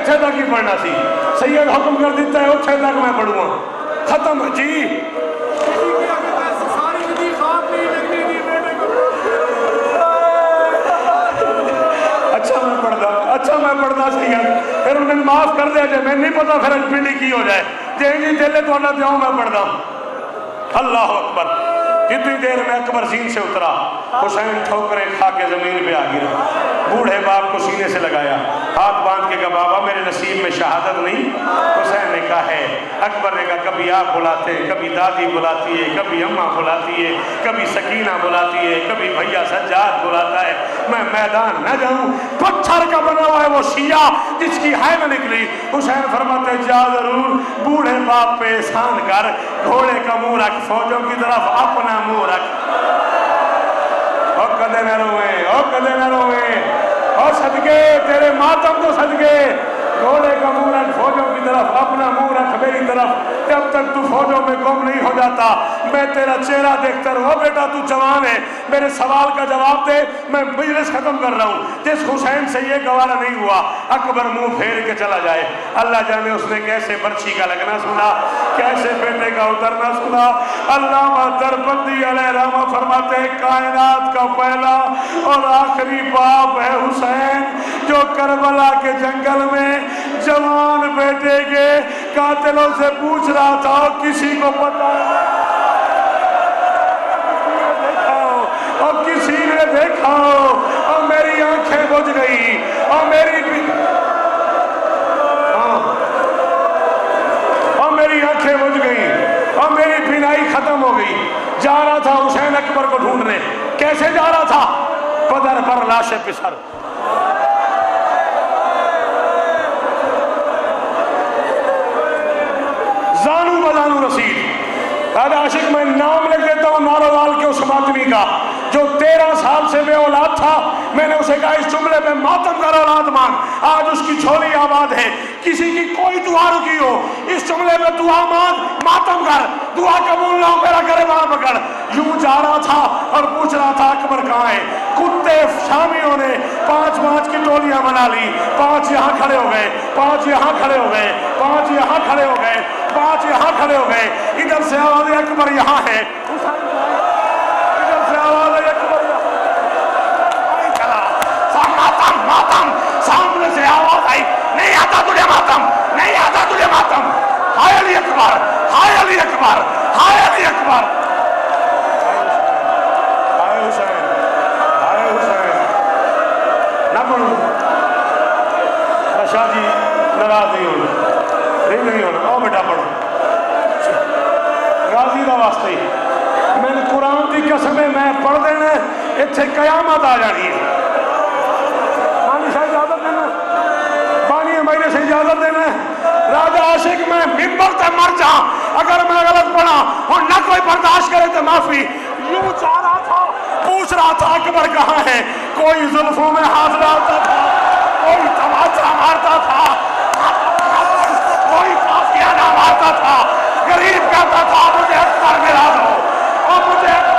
اتھے تک ہی پڑھنا سی، سید حکم کر دیتا ہے اتھے تک میں پڑھوں گا، ختم جی۔ اچھا میں پڑھتا سید، پھر انہیں معاف کر دیا جائے، میں نہیں پتا پھر پنڈی کی ہو جائے جی جی دلے تو اللہ دیاؤں میں پڑھتا ہوں۔ اللہ اکبر۔ کتنی دیر میں اکبر زین سے اترا، حسین ٹھوکریں کھا کے زمین پہ آ گرا، بوڑھے باپ کو سینے سے لگایا، ہاتھ باندھ کے کہا بابا میرے نصیب میں شہادت نہیں؟ حسین نے کہا ہے۔ اکبر نے کہا کبھی آپ بلاتے ہیں، کبھی دادی بلاتی ہے، کبھی اماں بلاتی ہے، کبھی سکینہ بلاتی ہے، کبھی بھیا سجاد بلاتا ہے، میں میدان نہ جاؤں؟ پتھر کا بنا ہوا ہے وہ شیعہ جس کی حید نکلی۔ حسین فرماتے جا ضرور، بوڑھے باپ پہ احسان کر، گھوڑے کا منہ رکھ، فوجوں کی طرف اپنا منہ رکھ۔ او کدے نہ روئیں، او کدے نہ روئیں، او صدقے تیرے ماتم تو صدقے، گھوڑے کا منہ رکھ، فوجوں کی طرف اپنا منہ رکھ میری طرف، جب تک تو فوجوں میں گم نہیں ہو جاتا میں تیرا چہرہ دیکھتا رہوں۔ بیٹا تو جوان ہے، میرے سوال کا جواب دے، میں مجلس ختم کر رہا ہوں۔ جس حسین سے یہ گوارا نہیں ہوا اکبر منہ پھیر کے چلا جائے، اللہ جانے اس نے کیسے برچھی کا لگنا سنا، کیسے بیٹے کا اترنا سنا۔ علامہ دربندی علیہ رحمہ فرماتے ہیں کائنات کا پہلا اور آخری باپ ہے حسین، جو کربلا کے جنگل میں جوان بیٹے کے قاتلوں سے پوچھ رہا تھا کسی کو پتا اور کسی نے دیکھا اور میری آنکھیں بجھ گئی اور میری آنکھیں بجھ گئی اور میری بینائی ختم ہو گئی۔ جا رہا تھا حسین اکبر کو ڈھونڈنے، کیسے جا رہا تھا؟ پدر پر لاشیں پسر، زانو بزانو رسید۔ عاشق میں نام لکھ دیتا ہوں ناروال کے اس ماتمی کا جو 13 سال سے بے اولاد تھا، میں نے اسے کہا اس جملے پہ ماتم کر اولاد مانگ، آج اس کی جھولی آباد ہے۔ کسی کی کوئی دعا رکی ہو اس جملے پہ دعا مانگ، ماتم کر، دعا قبول نہ ہو میرا گھر وہاں پکڑ۔ یوں جا رہا تھا اور پوچھ رہا تھا اکبر کہاں ہے۔ کتے شامیوں نے 5 کی ٹولیاں بنا لی، 5 یہاں کھڑے ہو گئے، 5 یہاں کھڑے ہو گئے، 5 یہاں کھڑے ہو گئے، 5 یہاں کھڑے ہو گئے۔ ادھر سے آواز اکبر یہاں ہے، ادھر سے آواز اکبر ماتم ماتم، سامنے سے آواز آئی نہیں آتا تجھے ماتم، نہیں آتا تجھے ماتم، ہائے علی اکبر، ہائے علی اکبر، ہائے علی اکبر، ہائے حسین، ہائے حسین۔ نہ پڑھوں شاہ جی ناراض نہیں ہونا، آؤ بیٹا پڑھو، غازی دا واسطے ہی میں نے قرآن کی قسم ہے میں پڑھ دینا اتھے قیامت آ جانی ہے۔ بانی سے اجازت دینا، بانی مہینے سے اجازت دینا، راجہ عاشق میں ممبر تے مر جا اگر میں غلط پڑھا اور نہ کوئی برداشت کرے تو معافی۔ یوں چاہ رہا تھا، پوچھ رہا تھا اکبر کہاں ہے، کوئی زلفوں میں ہاتھ ڈالتا تھا، کوئی تماچا مارتا تھا، کوئی کافیہ نہ مارتا تھا، غریب کہتا تھا مجھے اکبر ملا دو اور مجھے اکبر۔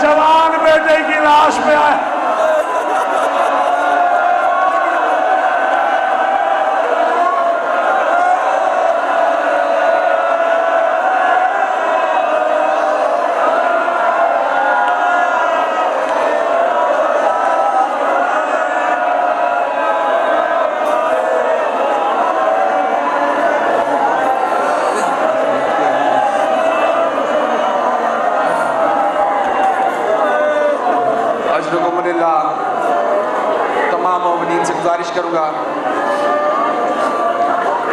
جوان بیٹے کی لاش پہ آئے کروں گا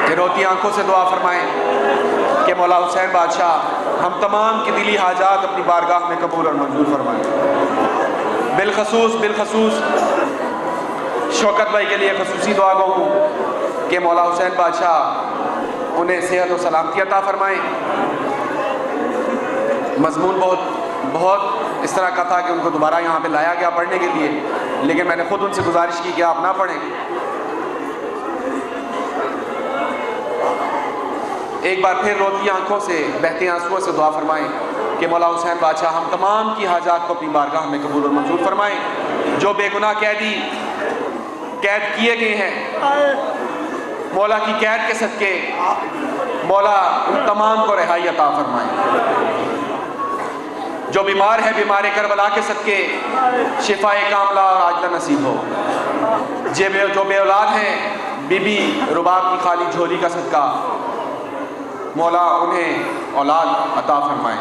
کہ روتی آنکھوں سے دعا فرمائیں کہ مولا حسین بادشاہ ہم تمام کی دلی حاجات اپنی بارگاہ میں قبول اور منظور فرمائیں۔ بالخصوص شوکت بھائی کے لیے خصوصی دعا گو ہوں کہ مولا حسین بادشاہ انہیں صحت و سلامتی عطا فرمائیں۔ مضمون بہت اس طرح کا تھا کہ ان کو دوبارہ یہاں پہ لایا گیا پڑھنے کے لیے، لیکن میں نے خود ان سے گزارش کی کہ آپ نہ پڑھیں۔ ایک بار پھر روتی آنکھوں سے بہتے آنسوؤں سے دعا فرمائیں کہ مولا حسین بادشاہ ہم تمام کی حاجات کو اپنی بارگاہ میں قبول اور منظور فرمائیں۔ جو بے گناہ قیدی قید کیے گئے ہیں مولا کی قید کے صدقے مولا ان تمام کو رہائی عطا فرمائیں۔ جو بیمار ہے بیمار کربلا کے صدقے شفائے کاملہ اور عاجلہ نصیب ہو۔ جو بے اولاد ہیں بی بی رباب کی خالی جھولی کا صدقہ مولا انہیں اولاد عطا فرمائیں۔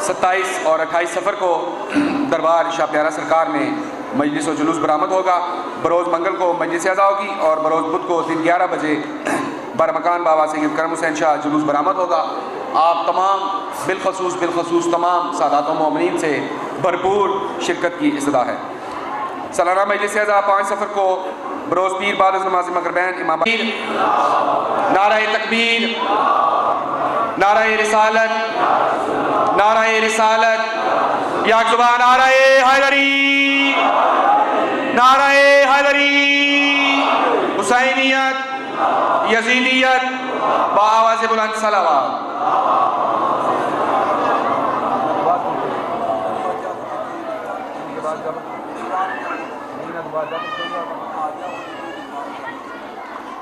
27 اور 28 سفر کو دربار شاہ پیارا سرکار میں مجلس و جلوس برآمد ہوگا۔ بروز منگل کو مجلس اعزا ہوگی اور بروز بدھ کو دن 11 بجے برمکان بابا سید کرم حسین شاہ جلوس برآمد ہوگا۔ آپ تمام بالخصوص تمام سادات و مومنین سے بھرپور شرکت کی استدعا ہے۔ سالانہ مجلس اعزا 5 سفر کو بروز پیر بعد از نماز مغربین امام نعرہ تکبیر، نعرہ رسالت، نعرہ رسالت، یا زبان نعرہ حیدری، نعرہ حیدری، حسینیت، یزیدیت، با آواز بلند صلوات۔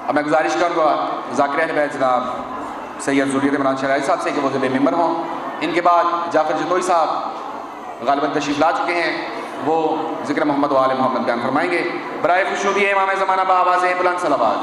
اب میں گزارش کروں گا ذاکر اہل بیت جناب سید ذریت عمران شرائع صاحب سے کہ وہ ذمہ ممبر ہوں۔ ان کے بعد جعفر جتوئی صاحب غالباً تشریف لا چکے ہیں، وہ ذکر محمد و آل محمد بیان فرمائیں گے۔ برائے خوشنودی امام زمانہ با آواز بلند صلوات۔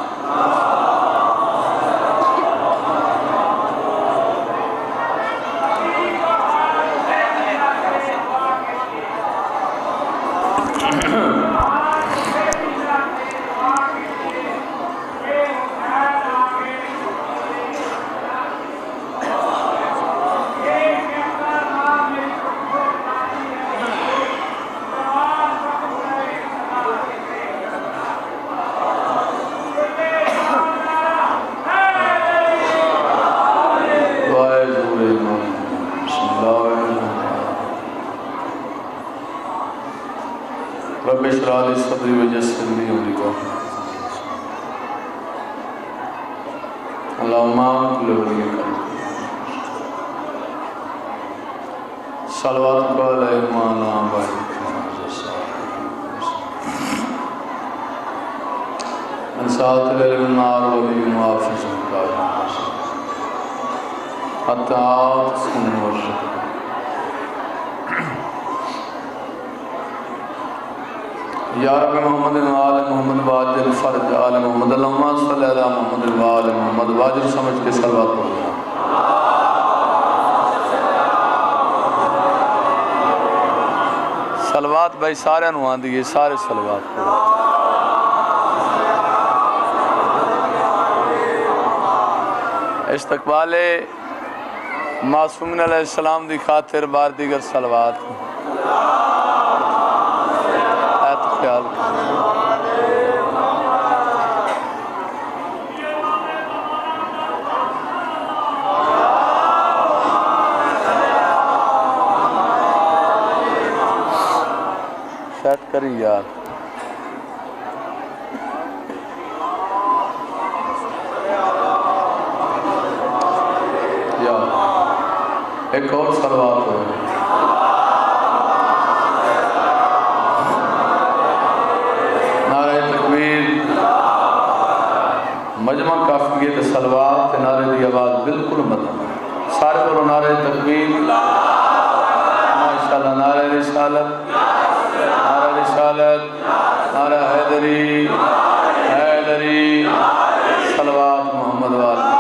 رب اشرح لی صدری ویسر لی امری اللہم کل ولی صلوات کو علیہ مانا بائی من ساعت العلم النار ولی معافظ مقابل حتی آت سن ورشد یا رب محمد و آل محمد واجر فرج آل محمد اللہم صلی علی محمد و آل محمد واجر سمجھ کے صلوات پڑھ گیا۔ صلوات بھائی سارے نوان دیئے، سارے صلوات پڑھ استقبال معصومین علیہ السلام دی خاطر بار دیگر صلوات خیال سیٹ کری یار۔ ایک اور صلوات ہو مجمع کافیت صلوات نعرے دی آواز بالکل مدن سارے بولو نعرہ تکبیر ماشاءاللہ نعرہ رسالت نعرہ رسالت نعرہ حیدری حیدری صلوات محمد والی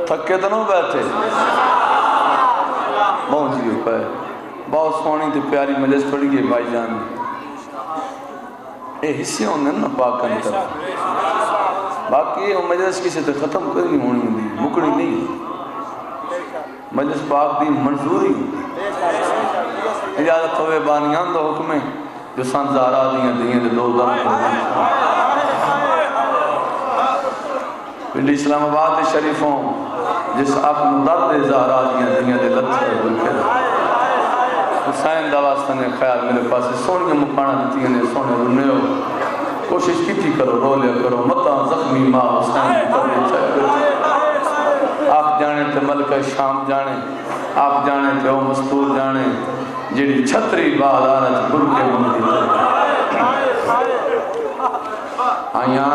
تھکے تو نہیں بیٹھے بہت جی پہ بہت سونی تے پیاری مجلس پڑی گئی بھائی جان اے حصے ہونے نا پاک انتر باقی یہ مجلس کسی تے ختم کرنی ہونی ہوندی مکڑی نہیں مجلس پاک دی منظوری اجازت ہوئے بانیان دو حکمیں جو سان زہرا دیاں دے دو درم پنڈی اسلام آباد شریفوں جس آپ درد زہرا دیاں دے لطھے بلکے حسین دواستان خیال میرے پاس سونی مکانا دیتی ہیں سونے رنے ہو کوشش کی تھی کرو رو لیا کرو مطا زخمی ماں حسین کرنے چاہے آپ جانے تھے ملکہ شام جانے آپ جانے تھے وہ مستور جانے جیڑی چھتری بعد آنا تھے گرو کے بندی تھے آیاں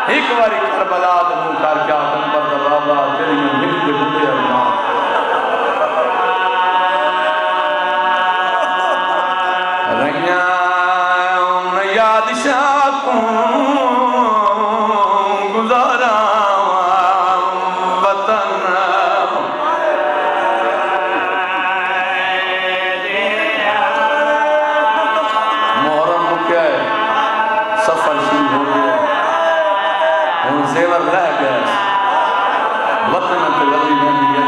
ایک باری کربلا دمو کر کے آدم پر دبابا تیری میں مل کے گزارا وطن محرم مکیا ہے سفر شروع ہو گیا ہوں زیور رہ گیا وطن تے ولی بہنی ہے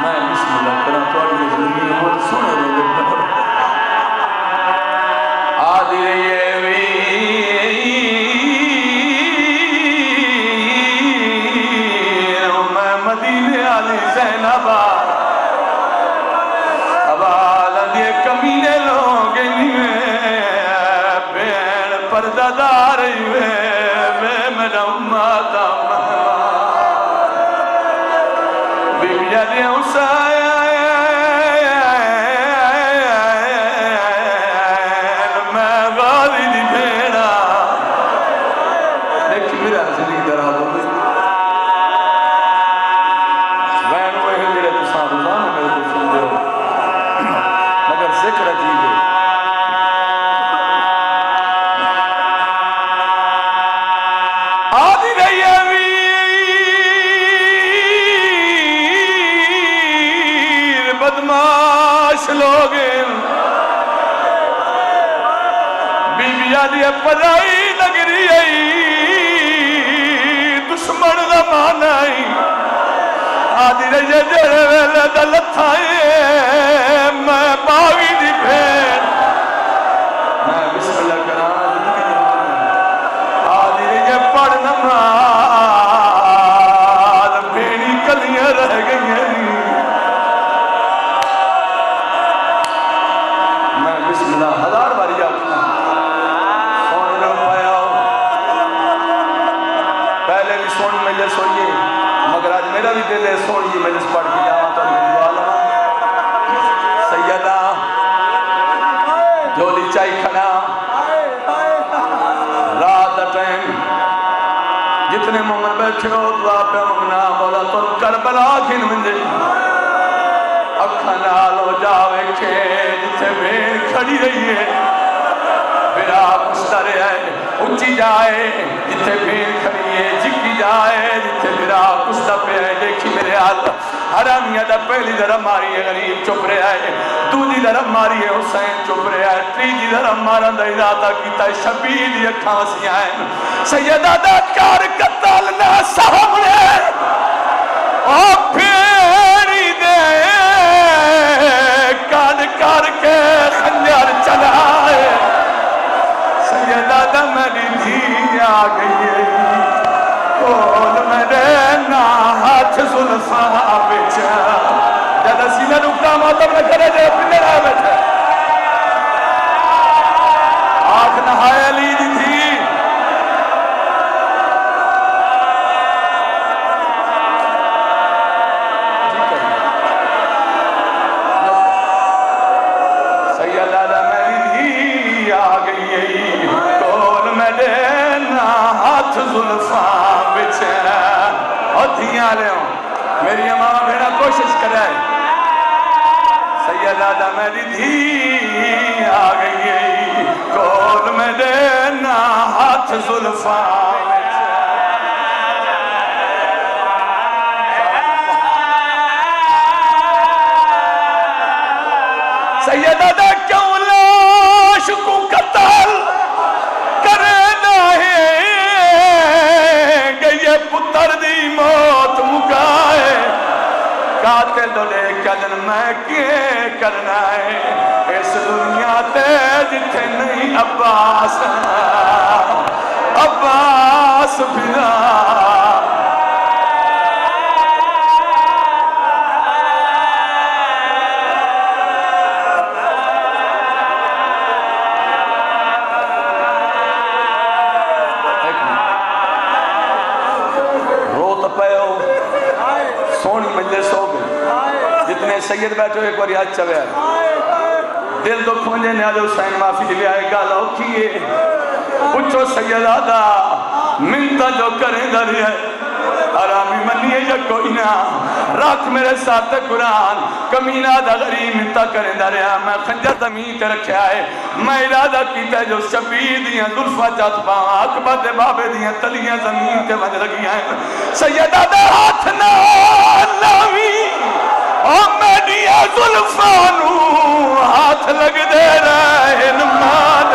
میں بسم اللہ کرا تھوڑی زندگی ہو سنے لوگ آدھی رہیے ویر میں مدینے آلی زینب ابال دیے کمینے لوگ بین پردہ دار بے میرا اماتا بی بی جانے حسین میں غالی دی بھیڑا دیکھی میرا زندگی درہ دو بین وہ ہجرے تسان روزانہ میرے کو سن دے مگر ذکر عجیب ہے آدھی رہی ہے ویر بدماش لوگ بی بی آدھی پرائی نگری دشمن زمان آدھی رہی ہے جڑے ویلے دلتھائے میں باغی دی بھیڑ میں بسم اللہ کرانا زندگی آدھی رہی ہے پڑھ نماز بھیڑی کلیاں رہ گئی ہیں میں بسم اللہ ہزار باری جاتا سونے لوگ پایا ہو پہلے بھی سون مجلس ہوئیے مگر آج میرا بھی دل ہے سونی مجلس پڑھ کے جاؤں تو دعا لما سیدہ جولی چائی کھنا رات دا ٹائم جتنے مومن بیٹھے ہو دعا پہ ممنا مولا تن کربلا کھن منجے اکھا نال ہو جاوے کھے جتنے بھیڑ کھڑی رہی ہے بڑا کشتا رہے ہے اچھی جائے جتنے بھیڑ کھڑی ہے جکی جائے جتنے بڑا کشتا پہ ہے دیکھی میرے حال حرامیہ دا پہلی درہ ماری ہے غریب چپ رہا ہے دودی درہ ماری ہے حسین چپ رہا ہے تریجی درہ مارا دا ارادہ کیتا ہے شبیل یہ کھانسی آئے سیدہ دا کار قتل نہ سامنے اور پھیری دے کان کار کے خنجر چلائے سیدہ دا میری دھی آ گئی ہے کول میرے نا ہاتھ زلفہ بچا جدہ سینہ رکھتا ماتم نہ کرے جائے پھر رہا بیٹھے آنکھ نہائے علی دی تھی سیدہ دا میری دھی آ گئی ہے کول میرے نا ہاتھ زلفہ بچا اور دھیاں لے ہوں میری امامہ بھیڑا کوشش کر رہا ہے سیدہ دا میری دھی آ گئی ہے کول میں دینا ہاتھ زلفہ سیدہ دا کیوں لاش کو قتل کرنا ہے گئے پتر دی موت مکائے قاتل دولے کدن میں کیے کرنا ہے اس دنیا تے جتھے نہیں عباس عباس بھیرا سونی مجلس ہو گئی جتنے سید بیٹھو ایک باری ہاتھ چوے آئے دل تو کھونجے نے آدھے حسین معافی دلے آئے گالا ہو کیے پچھو سید آدھا منتا جو کریں داری ہے حرامی منیے یا کوئی نہ رکھ میرے ساتھ قرآن کمینہ دا غریب متا کریں دا رہا میں خنجر زمین تے رکھیا ہے میں ارادہ کیتا ہے جو شبیر دیاں ظلفہ جات پاواں اکبر دے بابے دیاں تلیاں زمین تے بج لگی ہیں سیدہ دے ہاتھ نہ لاوی اور میڈیا ظلفانو ہاتھ لگ دے رہے نماد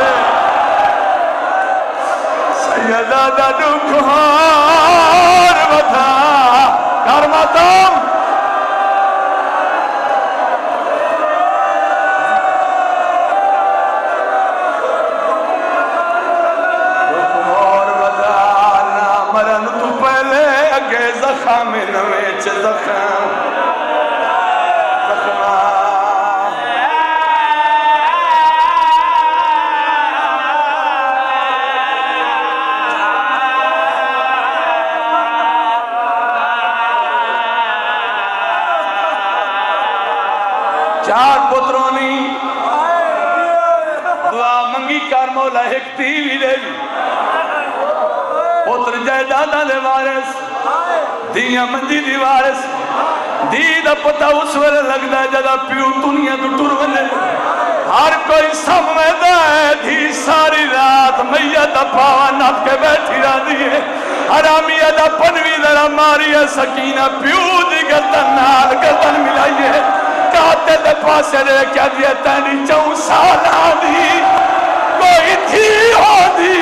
سیدہ دا دکھار بتا کرماتم دکھار بتا نا مرن تو پہلے اگے زخم نویچ زخم چار پترونی دعا منگی کار مولا ایک تیوی لے لی پتر جائیدادہ دے وارث دیاں مندی دی وارث دی دا پتہ اس ویلے لگ دا جدا پیو دنیا تو ٹور بندے ہر کوئی سمجھدا ہے دھی ساری رات میت پاوا نپ کے بیٹھی رہ دیئے حرامی دا پنوی ذرا ماری ہے سکینہ پیو دی گردن نال گردن ملائیے کہتے دے پاسے دے کیا دیا تینی 4 سال آدھی کوئی تھی ہو دی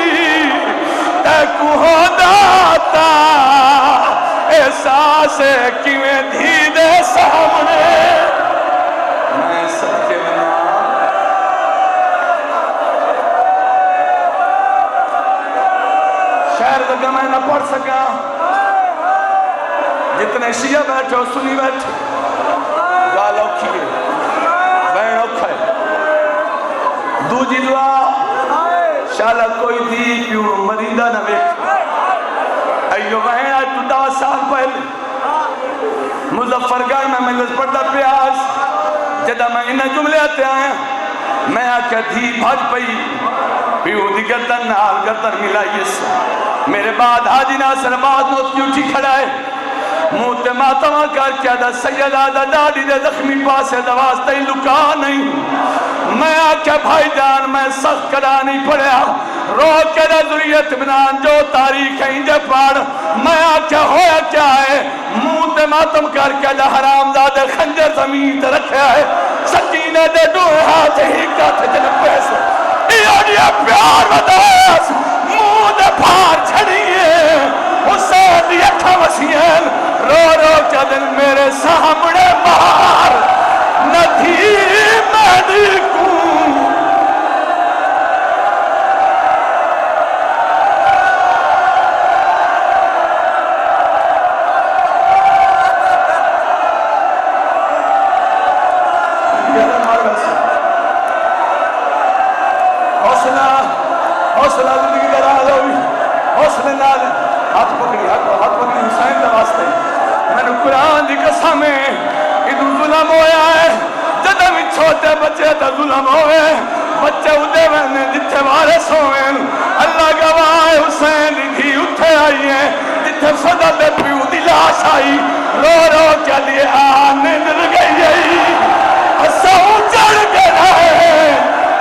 تے کو ہو داتا احساس کیویں دھی دے سامنے میں صدقے بنا شہر لگا میں نہ پڑھ سکا جتنے شیعہ بیٹھے ہو سنی بیٹھے گال اوکھی ہے بین اوکھا ہے دو جی دعا شالا کوئی دی پیو مریندہ نہ بیٹھ ایو بہن آج تو 10 سال پہلے مظفرگڑھ میں مجلس پڑھتا پیاس جدہ میں انہیں جملے آتے آیا میں آکھا تھی بھاج پئی پیو دی گردن نال گردن ملائی اس میرے بعد حاجی ناصر بعد نوت کی اٹھی کھڑا ہے موت ماتمہ کر کیا دا سیدہ دا ڈاڈی دے زخمی پاسے دواستے ہی لکا نہیں میں آکھا بھائی جان میں سخت کرا نہیں پڑیا رو کے دا ذریعت بنان جو تاریخ ہے انجے پاڑ میں آکھا ہویا کیا ہے موت ماتم کر کے دا حرام دادے خنجر زمین تے رکھا ہے سکینے دے دوئے ہاتھ ہی کات جنب پیسے یہ پیار وداس موت پھار چھڑیے حسین دی اکھا وسیعن رو رو کیا دن میرے سامنے مار ندھی میں دیکھوں حوصلہ زندگی درا ہوئی حوصلہ نال ہاتھ پکڑی حسین دا واسطے میں نے قرآن دی قسم ہے ادھو ظلم ہویا ہے جدہ بھی چھوٹے بچے تا ظلم ہوئے بچے اُدھے میں جتھے وارث ہوئے اللہ گواہ حسین دی دھی اٹھے آئی ہے جتھے صدا دے پیو دی لاش آئی رو رو کیا لیے آنے دل گئی ہساؤں چڑھ کے رہے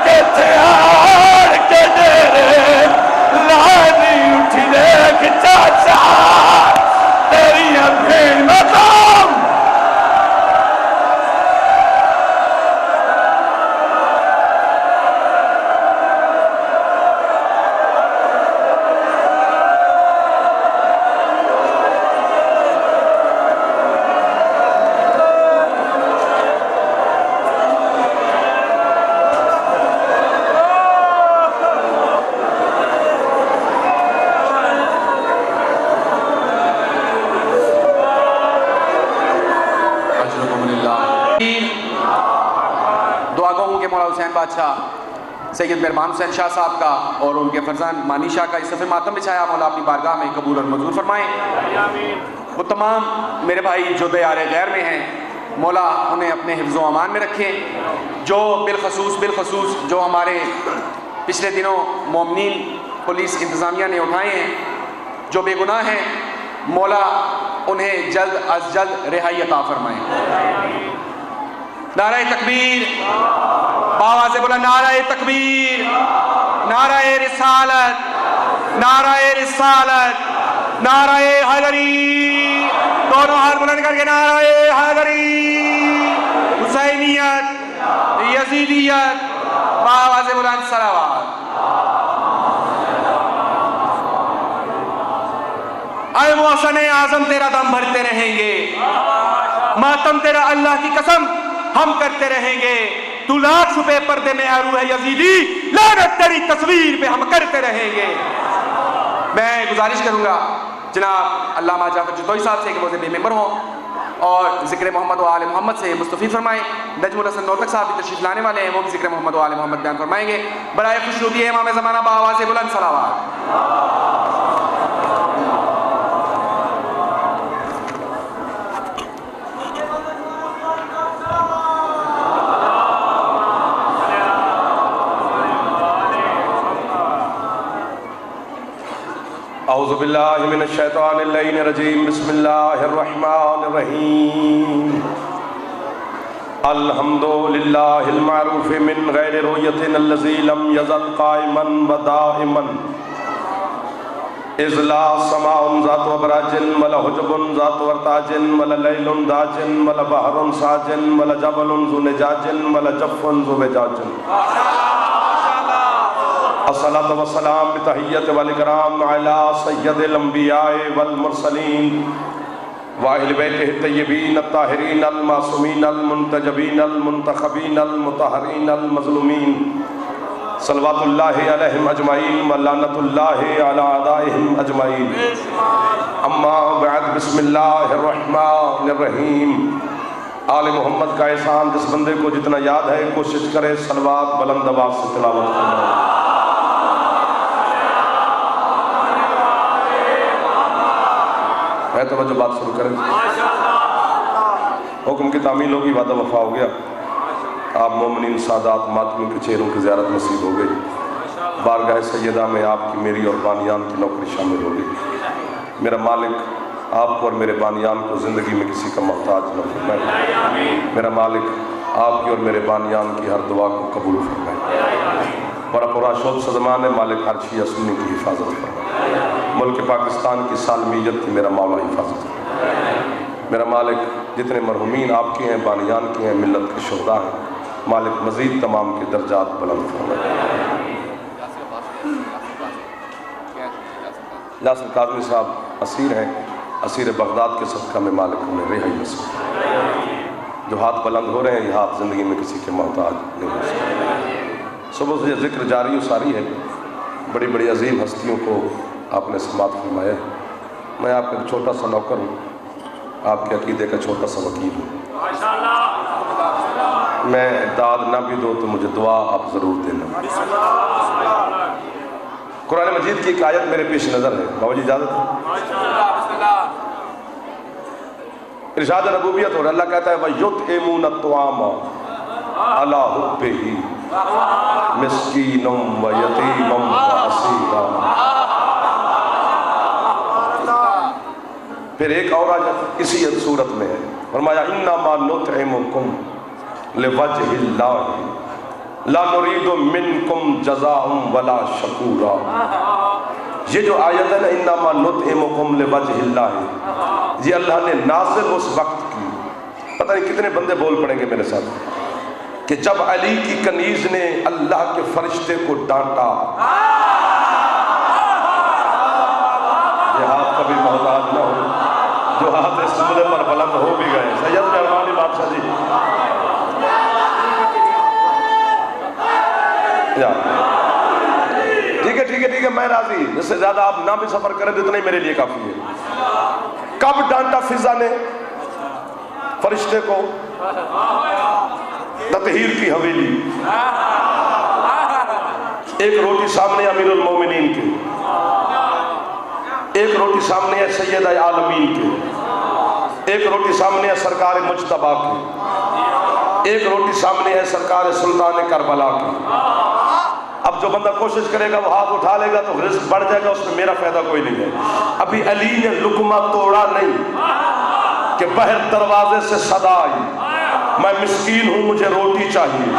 کہ تھے آڑ کے ڈیرے لانی اٹھی دیکھ چاچا تیری بھیڑ مقام حسین بادشاہ سید مہربان حسین شاہ صاحب کا اور ان کے فرزند مانی شاہ کا اس صفحے ماتم بچھایا مولا اپنی بارگاہ میں قبول اور منظور فرمائیں وہ تمام میرے بھائی جو دیار غیر میں ہیں مولا انہیں اپنے حفظ و امان میں رکھیں جو بالخصوص جو ہمارے پچھلے دنوں مومنین پولیس انتظامیہ نے اٹھائے ہیں جو بے گناہ ہیں مولا انہیں جلد از جلد رہائی عطا فرمائیں۔ نعرہ تکبیر، باواز بلند نعرہ تکبیر، نعرہ رسالت، نعرہ رسالت، نعرہ حیدری، دونوں ہاتھ بلند کر کے نعرہ حیدری، حسینیت، یزیدیت، باواز بلند صلوات۔ اے محسن اعظم تیرا دم بھرتے رہیں گے، ماتم تیرا اللہ کی قسم ہم کرتے رہیں گے، تو لاکھ چھپے پردے میں ہے روح یزیدی، لعنت تیری تصویر پہ ہم کرتے رہیں گے۔ میں گزارش کروں گا جناب علامہ جعفر جتوئی صاحب سے کہ وہ ذمہ ممبر ہوں اور ذکر محمد و آل محمد سے مستفید فرمائیں۔ نجم الحسن نوتک صاحب بھی تشریف لانے والے ہیں، وہ بھی ذکر محمد و آل محمد بیان فرمائیں گے۔ برائے خوشنودی ہے امام زمانہ باواز بلند صلوات۔ اعوذ باللہ من الشیطان اللعین الرجیم، بسم اللہ الرحمن الرحیم۔ الحمد للہ المعروف من غیر رؤیت الذی لم یزل قائما و دائما، اذ لا سماء ذات ابراج ولا حجب ذات ورتاج ولا لیل داج ولا بحر ساج ولا جبل ذو نجاج ولا جف ذو وجاج۔ الصلاة والسلام بتحیت والاکرام علی سید الانبیاء والمرسلین وآہل بیتہ الطیبین الطاہرین المعصومین المنتجبین المنتخبین المطہرین المظلومین، صلوات اللہ علیہم اجمعین ولعنت اللہ علی اعدائہم اجمعین۔ اما بعد، بسم اللہ الرحمن الرحیم۔ آل محمد کا احسان جس بندے کو جتنا یاد ہے کوشش کرے صلوات بلند آواز سے تلاوت کرنا۔ ہے توجہ، بات شروع کریں۔ حکم کی تعمیل ہوگی، وعدہ وفا ہو گیا، آپ مومنین سادات ماتمین کے چہروں کی زیارت نصیب ہو گئی، بارگاہ سیدہ میں آپ کی میری اور بانیان کی نوکری شامل ہو گئی۔ میرا مالک آپ کو اور میرے بانیان کو زندگی میں کسی کا محتاج نہ فرمائے، میرا مالک آپ کی اور میرے بانیان کی ہر دعا کو قبول فرمائے، بڑا پورا شوق سزمان ہے، مالک ہر شیعہ سنی کی حفاظت فرمائے، ملک پاکستان کی سالمیت کی میرا مولا حفاظت فرمائے۔ میرا مالک جتنے مرحومین آپ کے ہیں، بانیان کے ہیں، ملت کے شہداء ہیں، مالک مزید تمام کے درجات بلند فرمائے۔ یاسر کاظمی صاحب اسیر ہیں، اسیر بغداد کے صدقہ میں مالک انہیں رہائی نصیب۔ جو ہاتھ بلند ہو رہے ہیں، یہ ہاتھ زندگی میں کسی کے محتاج نہیں ہو سکتے۔ صبح سے یہ ذکر جاری و ساری ہے، بڑی بڑی عظیم ہستیوں کو آپ نے سماعت فرمایا ہے۔ میں آپ کا ایک چھوٹا سا نوکر ہوں، آپ کے عقیدے کا چھوٹا سا وکیل ہوں۔ میں داد نہ بھی دو تو مجھے دعا آپ ضرور دینا۔ قرآن مجید کی ایک آیت میرے پیش نظر ہے، بابا جی اجازت ہے؟ ارشاد ربوبیت اور اللہ کہتا ہے وَيُطْعِمُونَ الطَّعَامَ عَلَىٰ حُبِّهِ مِسْكِينًا وَيَتِيمًا وَأَسِيرًا۔ پھر ایک اور آیت اسی صورت میں ہے، فرمایا انما نطعمکم لوجہ اللہ لا نرید منکم جزاء ولا شکورا۔ یہ جو آیت ہے نا انما نطعمکم لوجہ اللہ، یہ اللہ نے نازل اس وقت کی، پتہ نہیں کتنے بندے بول پڑیں گے میرے ساتھ، کہ جب علی کی کنیز نے اللہ کے فرشتے کو ڈانٹا، یہ ہاتھ کبھی محتاج نہ ہو جو ہاتھ اس جملے پر بلند ہو بھی گئے۔ سید مہربانی بادشاہ جی، ٹھیک ہے ٹھیک ہے ٹھیک ہے، میں راضی، جس سے زیادہ آپ نہ بھی سفر کریں تو اتنا ہی میرے لیے کافی ہے۔ کب ڈانٹا فضا نے فرشتے کو؟ تطہیر کی حویلی، ایک روٹی سامنے امیر المومنین کی، ایک روٹی سامنے ہے سید عالمین کے، ایک روٹی سامنے ہے سرکار مجتبیٰ کی، ایک روٹی سامنے ہے سرکار سلطان کربلا کی۔ اب جو بندہ کوشش کرے گا وہ ہاتھ اٹھا لے گا تو رزق بڑھ جائے گا، اس میں میرا فائدہ کوئی نہیں ہے۔ ابھی علی نے لقمہ توڑا نہیں، کہ باہر دروازے سے صدا آئی، میں مسکین ہوں مجھے روٹی چاہیے۔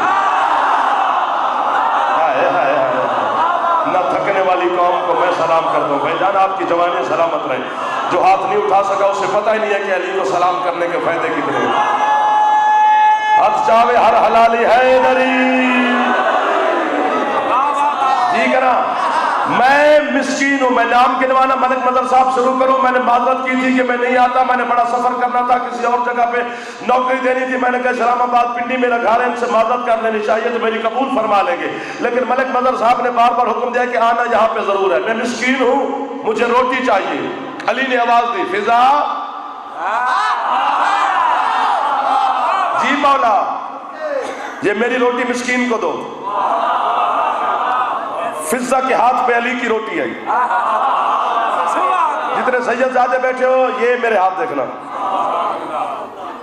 نہ تھکنے والی قوم کو میں سلام کرتا ہوں۔ بھائی جان آپ کی جوانی سلامت رہے۔ جو ہاتھ نہیں اٹھا سکا اسے پتہ ہی نہیں ہے کہ علی کو سلام کرنے کے فائدے کتنے ہیں۔ ہاتھ چاہے ہر حلالی ہے دری جی کرا۔ میں مسکین ہوں، میں نام گنوانا ملک مظہر صاحب شروع کروں۔ میں نے معذرت کی تھی کہ میں نہیں آتا، میں نے بڑا سفر کرنا تھا، کسی اور جگہ پہ نوکری دینی تھی۔ میں نے کہا اسلام آباد پنڈی میرا گھر ہے، ان سے معذرت کر لینی چاہیے تو میری قبول فرما لیں گے، لیکن ملک مظہر صاحب نے بار بار حکم دیا کہ آنا یہاں پہ ضرور ہے۔ میں مسکین ہوں مجھے روٹی چاہیے۔ علی نے آواز دی، فضا جی مولا یہ میری روٹی مسکین کو دو۔ فضا کے ہاتھ پہ علی کی روٹی آئی۔ جتنے سید زادے بیٹھے ہو یہ میرے ہاتھ دیکھنا،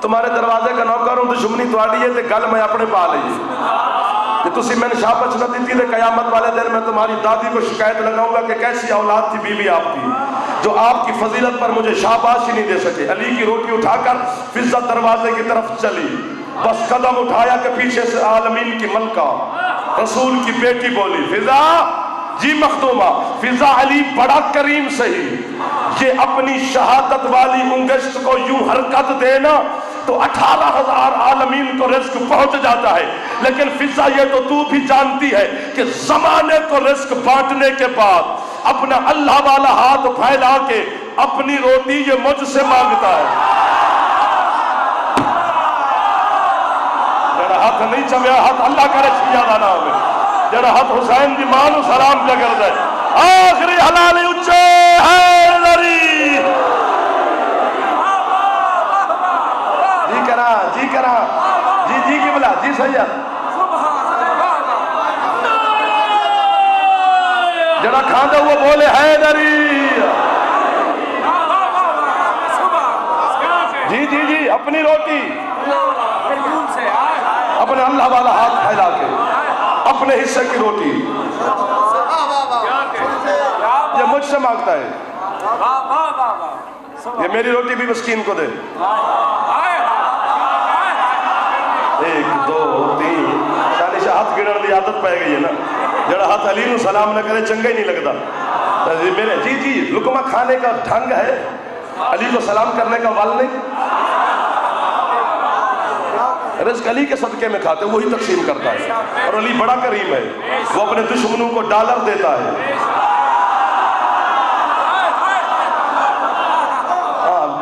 تمہارے دروازے کا نوکر ہوں، دشمنی تواڈی ہے تے گل میں اپنے پا لئیے کہ تسی میں نے شابش نہ دیتی تے قیامت والے دن میں تمہاری دادی کو شکایت لگاؤں گا کہ کیسی اولاد تھی بیوی آپ کی جو آپ کی فضیلت پر مجھے شاباش ہی نہیں دے سکے۔ علی کی روٹی اٹھا کر فضا دروازے کی طرف چلی، بس قدم اٹھایا کہ پیچھے سے عالمین کی ملکہ رسول کی بیٹی بولی، فضا جی مخدومہ۔ فضا علی بڑا کریم سہی، یہ اپنی شہادت والی انگشت کو یوں حرکت دینا تو 18,000 عالمین کو رزق پہنچ جاتا ہے، لیکن فضا یہ تو تو بھی جانتی ہے کہ زمانے کو رزق بانٹنے کے بعد اپنا اللہ والا ہاتھ پھیلا کے اپنی روٹی یہ مجھ سے مانگتا ہے۔ جڑا ہاتھ نہیں چمیا ہاتھ اللہ کرے یاد نہ ہوئے، جڑا ہاتھ حسین دی ماں نو سلام پہ کر دے، آخری حلالی اچھے حیدری جی کرا جی جی کی بلا جی سید جڑا کھاندہ وہ بولے حیدری جی جی جی اپنی روٹی اپنے اللہ والا ہاتھ پھیلا کے اپنے حصے کی روٹی یہ مجھ سے مانگتا ہے، یہ میری روٹی بھی مسکین کو دے۔ 1 2 3 شانی سے ہاتھ گرڑ دی عادت پہ گئی ہے نا، جڑا ہاتھ علی نو سلام نہ کرے چنگا ہی نہیں لگتا میرے۔ جی جی لقمہ کھانے کا ڈھنگ ہے، علی کو سلام کرنے کا ول نہیں۔ رزق علی کے صدقے میں کھاتے وہی تقسیم کرتا ہے، اور علی بڑا کریم ہے، وہ اپنے دشمنوں کو ڈالر دیتا ہے۔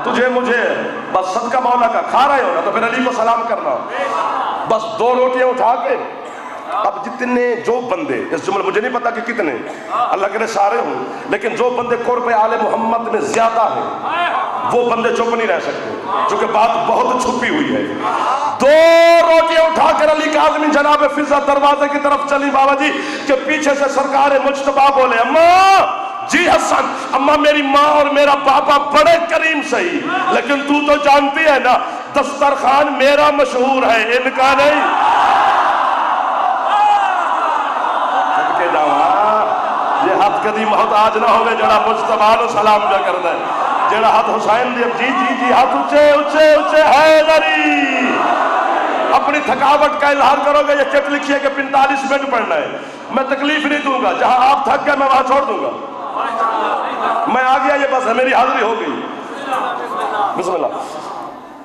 تجھے مجھے بس صدقہ مولا کا کھا رہے ہو نا تو پھر علی کو سلام کرنا، بس 2 روٹیاں اٹھا کے اب جتنے جو بندے اس جملے مجھے نہیں پتا کہ کتنے، اللہ کرے سارے ہوں، لیکن جو بندے قرب آل محمد میں زیادہ ہیں وہ بندے چپ نہیں رہ سکتے چونکہ بات بہت چھپی ہوئی ہے۔ 2 روٹیاں اٹھا کر علی کاظمی جناب فضا دروازے کی طرف چلی بابا جی کہ پیچھے سے سرکار مجتبیٰ بولے، اماں جی حسن، اماں میری ماں اور میرا پاپا بڑے کریم سہی، لیکن تو جانتی ہے نا دسترخوان میرا مشہور ہے ان کا نہیں۔ یہ ہاتھ کدی محتاج نہ ہوئے جڑا مجتبیٰ نو سلام جا کر دے، جڑا ہاتھ حسین دی جی جی جی ہاتھ اچھے اچھے اچھے حیدری۔ اپنی تھکاوٹ کا اظہار کرو گے، یہ چٹ لکھیے کہ 45 منٹ پڑھنا ہے، میں تکلیف نہیں دوں گا، جہاں آپ تھک گئے میں وہاں چھوڑ دوں گا، میں آ گیا یہ بس ہے، میری حاضری ہو گئی۔ بسم اللہ۔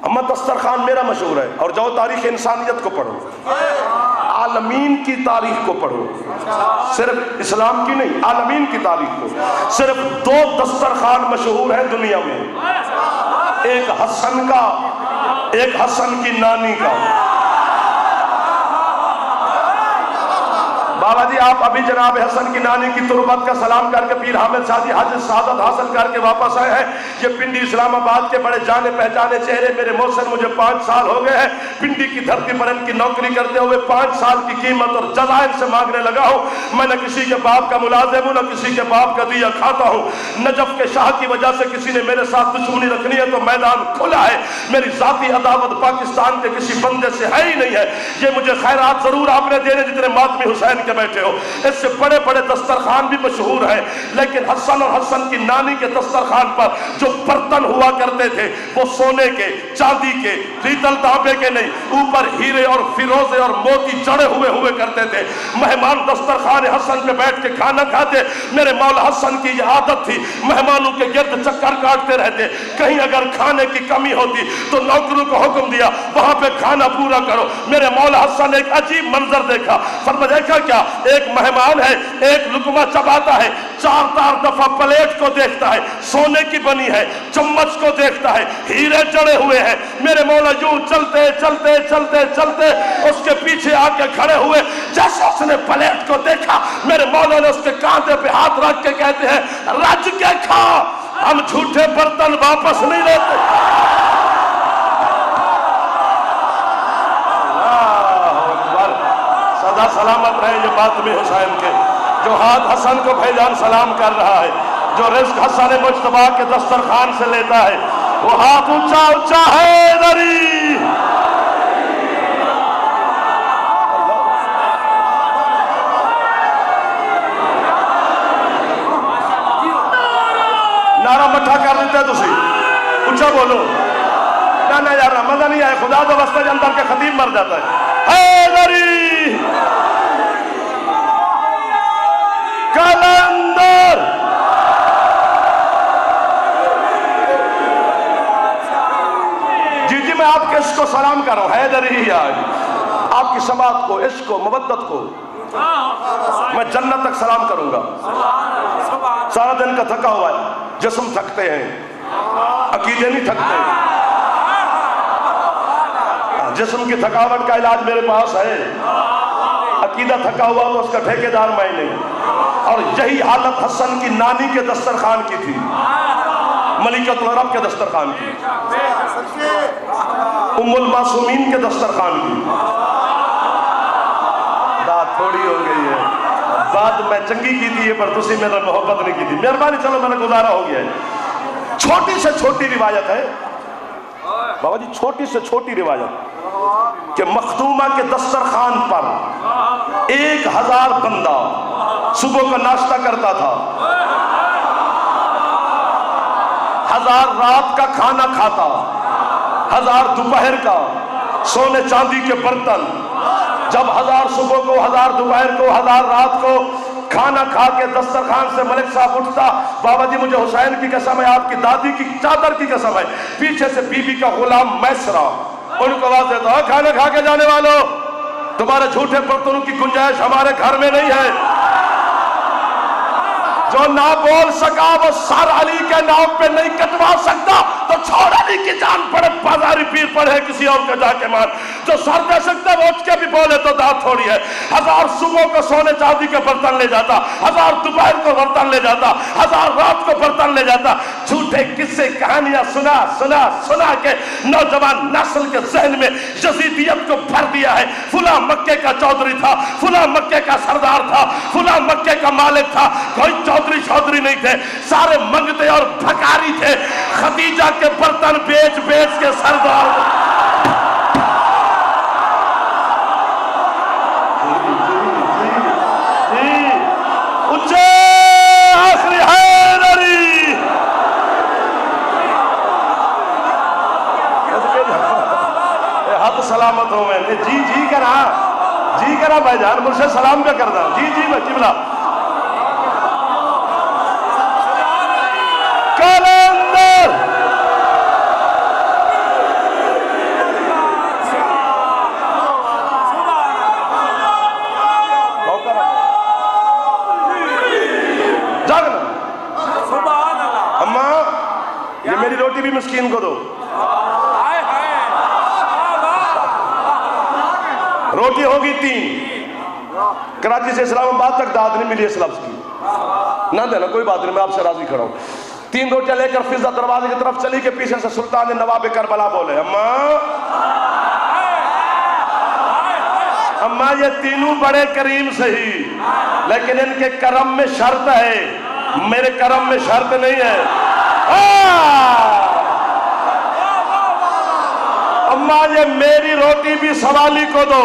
اما دسترخوان میرا مشہور ہے، اور جاؤ تاریخ انسانیت کو پڑھو، عالمین کی تاریخ کو پڑھو، صرف اسلام کی نہیں عالمین کی تاریخ کو۔ صرف 2 دسترخوان مشہور ہیں دنیا میں، ایک حسن کا، ایک حسن کی نانی کا۔ بابا جی آپ ابھی جناب حسن کی نانی کی تربت کا سلام کر کے پیر حامد شاہی حج سعادت حاصل کر کے واپس آئے ہیں۔ یہ پنڈی اسلام آباد کے بڑے جانے پہچانے چہرے، میرے محسن مجھے 5 سال ہو گئے ہیں پنڈی کی دھرتی پر ان کی نوکری کرتے ہوئے، 5 سال کی قیمت اور جزائر سے مانگنے لگا ہوں۔ میں نہ کسی کے باپ کا ملازم ہوں، نہ کسی کے باپ کا دیا کھاتا ہوں۔ نجف کے شاہ کی وجہ سے کسی نے میرے ساتھ دشمنی رکھنی ہے تو میدان کھلا ہے، میری ذاتی عداوت پاکستان کے کسی بندے سے ہے ہی نہیں ہے۔ یہ مجھے خیرات ضرور آپ نے دینے جتنے ماتمی حسین کے بیٹھے ہو۔ ہو. اس سے بڑے بڑے دسترخوان بھی مشہور ہیں, لیکن حسن اور حسن کی نانی کے دسترخوان پر جو برتن ہوا کرتے تھے وہ سونے کے, چاندی کے, پیتل تانبے کے نہیں, اوپر ہیرے اور فیروزے اور موتی جڑے ہوئے کرتے تھے. مہمان دسترخوان حسن پہ بیٹھ کے کھانا کھاتے. میرے مولا حسن کی یہ عادت تھی, مہمانوں کے گرد چکر کاٹتے رہتے. کہیں اگر کھانے کی کمی ہوتی تو نوکروں کو حکم دیا وہاں پہ کھانا پورا کرو. میرے مولا حسن نے ایک عجیب منظر دیکھا. فرمایا دیکھا کیا, ایک مہمان ہے, ایک لقمہ چباتا ہے, 4 دفعہ پلیٹ کو دیکھتا ہے, سونے کی بنی ہے, چمچ کو دیکھتا ہے, ہیرے جڑے ہوئے ہیں. میرے مولا یوں چلتے چلتے چلتے چلتے اس کے پیچھے آ کے کھڑے ہوئے. جیسے اس نے پلیٹ کو دیکھا, میرے مولا نے اس کے کاندھے پہ ہاتھ رکھ کے کہتے ہیں رج کے کھا, ہم جھوٹے برتن واپس نہیں لیتے. سدا سلامت رہے یہ ماتم حسین کے, جو ہاتھ حسن کو بھیجان سلام کر رہا ہے, جو رزق حسن مجتبی کے دسترخوان سے لیتا ہے, وہ ہاتھ اونچا اونچا ہے دری. نعرہ مٹھا کر دیتے تسی, اونچا بولو. نہ یار مزہ نہیں آئے, خدا تو واسطے جنتر کے خطیب مر جاتا ہے. حیدری کلندر جی میں آپ کے عشق کو سلام کر رہا ہوں. حیدری ہی آج آپ کی سماعت کو, عشق کو, محبت کو میں جنت تک سلام کروں گا. سارا دن کا تھکا ہوا ہے, جسم تھکتے ہیں, عقیدے نہیں تھکتے. جسم کی تھکاوٹ کا علاج میرے پاس ہے, عقیدہ تھکا ہوا تو اس کا ٹھیکیدار میں نہیں. اور یہی حالت حسن کی نانی کے دسترخوان کی تھی, ملکۃ العرب کے دسترخوان کی, ام المعصومین کے دسترخوان کی. بات تھوڑی ہو گئی ہے, بات میں چنگی کی تھی پر تسی میرا محبت نہیں کی تھی. مہربانی, چلو میں نے گزارا ہو گیا ہے. چھوٹی سے چھوٹی روایت ہے بابا جی, چھوٹی سے چھوٹی روایت کہ مختومہ کے دسترخوان پر 1000 بندہ صبح کا ناشتہ کرتا تھا, 1000 رات کا کھانا کھاتا, 1000 دوپہر کا, سونے چاندی کے برتن. جب 1000 صبح کو, 1000 دوپہر کو, 1000 رات کو کھانا کھا کے دسترخوان سے ملک صاحب اٹھتا, بابا جی مجھے حسین کی قسم ہے, آپ کی دادی کی چادر کی قسم ہے, پیچھے سے بی بی کا غلام میسرا ان کو آواز دیتا, کھانا کھا کے جانے والوں, تمہارے جھوٹے برتنوں کی گنجائش ہمارے گھر میں نہیں ہے. جو نہ بول سکا وہ سر علی کے نام پہ نہیں کٹوا سکتا تو چھوڑ علی کی جان پڑے, بازاری پیر پڑے کسی اور کا جا کے مان. جو سر دے سکتا ہے وہ اٹھ کے بھی بولے تو دانت تھوڑی ہے. 1000 صبح کو سونے چاندی کے برتن لے جاتا, 1000 دوپہر کو برتن لے جاتا, 1000 رات کو برتن لے جاتا. جھوٹے قصے کہانیاں سنا سنا سنا کے نوجوان نسل کے ذہن میں یزیدیت کو بھر دیا ہے. فلاں مکے کا چودھری تھا, فلاں مکے کا سردار تھا, فلاں مکے کا مالک تھا. کوئی چودھری نہیں تھے, سارے منگتے اور بھکاری تھے. خدیجہ کے برتن بیچ بیچ کے سردار. اچھے آخری حیدری ہاتھ سلامت ہو. میں جی کرا بھائی جان, مجھ سے سلام کیا کرنا. جی میں قبلہ کلندر. جاگنا اماں, یہ میری روٹی بھی مسکین کو دو. روٹی ہوگی 3. کراچی سے اسلام آباد تک داد نہیں ملی اس لفظ کی, نہ دینا کوئی بات نہیں, میں آپ سے راضی کھڑا ہوں. 3 روٹیاں لے کر فضا دروازے کی طرف چلی کہ پیچھے سے سلطان نواب کربلا بولے, اماں یہ تینوں بڑے کریم سہی, لیکن ان کے کرم میں شرط ہے, میرے کرم میں شرط نہیں ہے. اماں یہ میری روٹی بھی سوالی کو دو,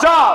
4।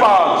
5।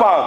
5।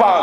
5।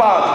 5।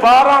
12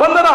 15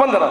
15।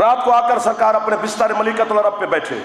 رات کو آ کر سرکار اپنے بستر ملیکۃ العرب پہ بیٹھے